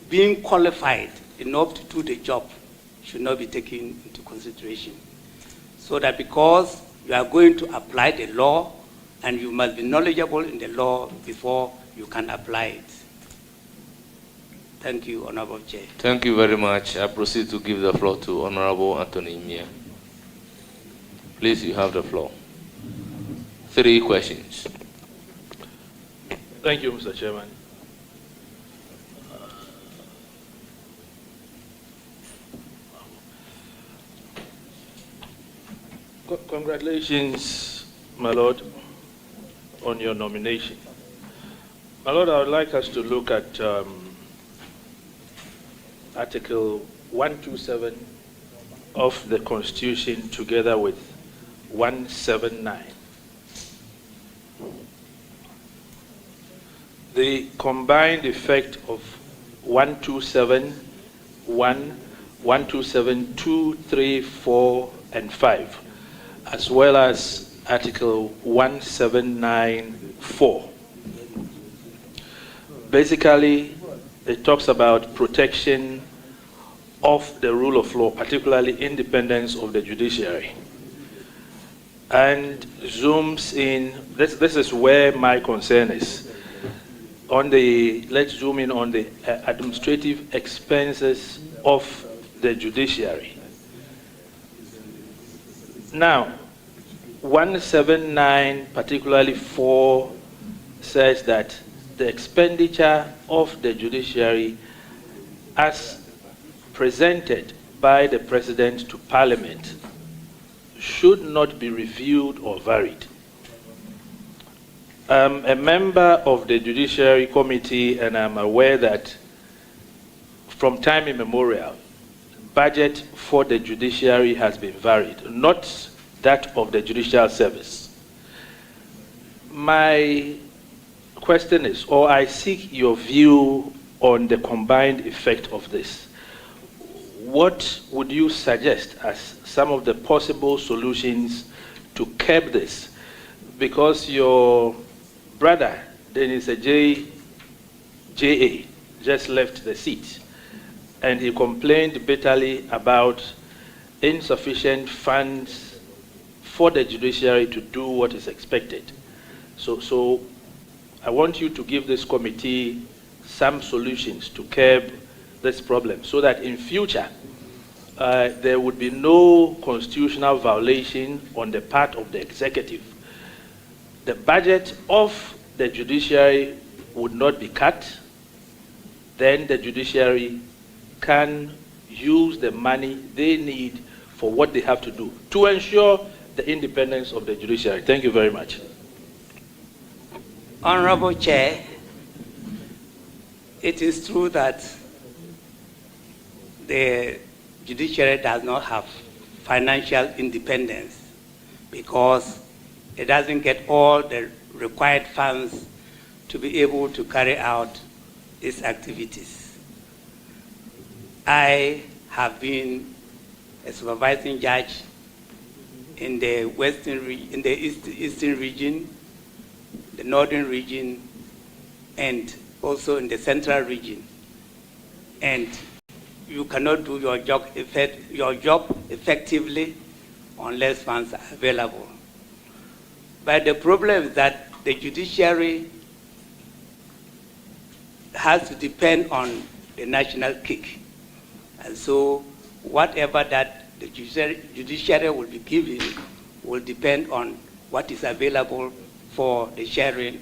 being qualified enough to do the job should not be taken into consideration. So that because you are going to apply the law, and you must be knowledgeable in the law before you can apply it. Thank you, Honorable Chair. Thank you very much. I proceed to give the floor to Honorable Anthony Mia. Please, you have the floor. 3 questions. Thank you, Mr. Chairman. Congratulations, my Lord, on your nomination. My Lord, I would like us to look at Article 127 of the Constitution together with 179. The combined effect of 127, 127, 2, 3, 4, and 5, as well as Article 179(4). Basically, it talks about protection of the rule of law, particularly independence of the judiciary, and zooms in. This is where my concern is. Let's zoom in on the administrative expenses of the judiciary. Now, 179, particularly 4, says that the expenditure of the judiciary as presented by the President to Parliament should not be reviewed or varied. I'm a member of the Judiciary Committee, and I'm aware that from time immemorial, budget for the judiciary has been varied, not that of the Judicial Service. My question is, or I seek your view on the combined effect of this. What would you suggest as some of the possible solutions to curb this? Because your brother, Dennis J.A., just left the seat, and he complained bitterly about insufficient funds for the judiciary to do what is expected. So I want you to give this committee some solutions to curb this problem so that in future there would be no constitutional violation on the part of the executive. The budget of the judiciary would not be cut. Then the judiciary can use the money they need for what they have to do to ensure the independence of the judiciary. Thank you very much. Honorable Chair, it is true that the judiciary does not have financial independence because it doesn't get all the required funds to be able to carry out its activities. I have been a supervising judge in the eastern region, the northern region, and also in the central region. And you cannot do your job effectively unless funds are available. But the problem is that the judiciary has to depend on the national kick. And so whatever that the judiciary will be given will depend on what is available for the sharing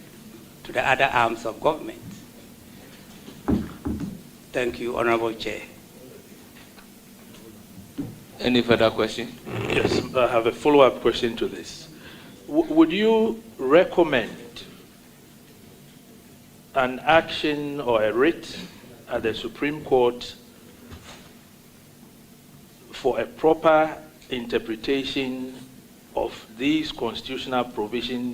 to the other arms of government. Thank you, Honorable Chair. Any further question? Yes, I have a follow-up question to this. Would you recommend an action or a writ at the Supreme Court for a proper interpretation of these constitutional provisions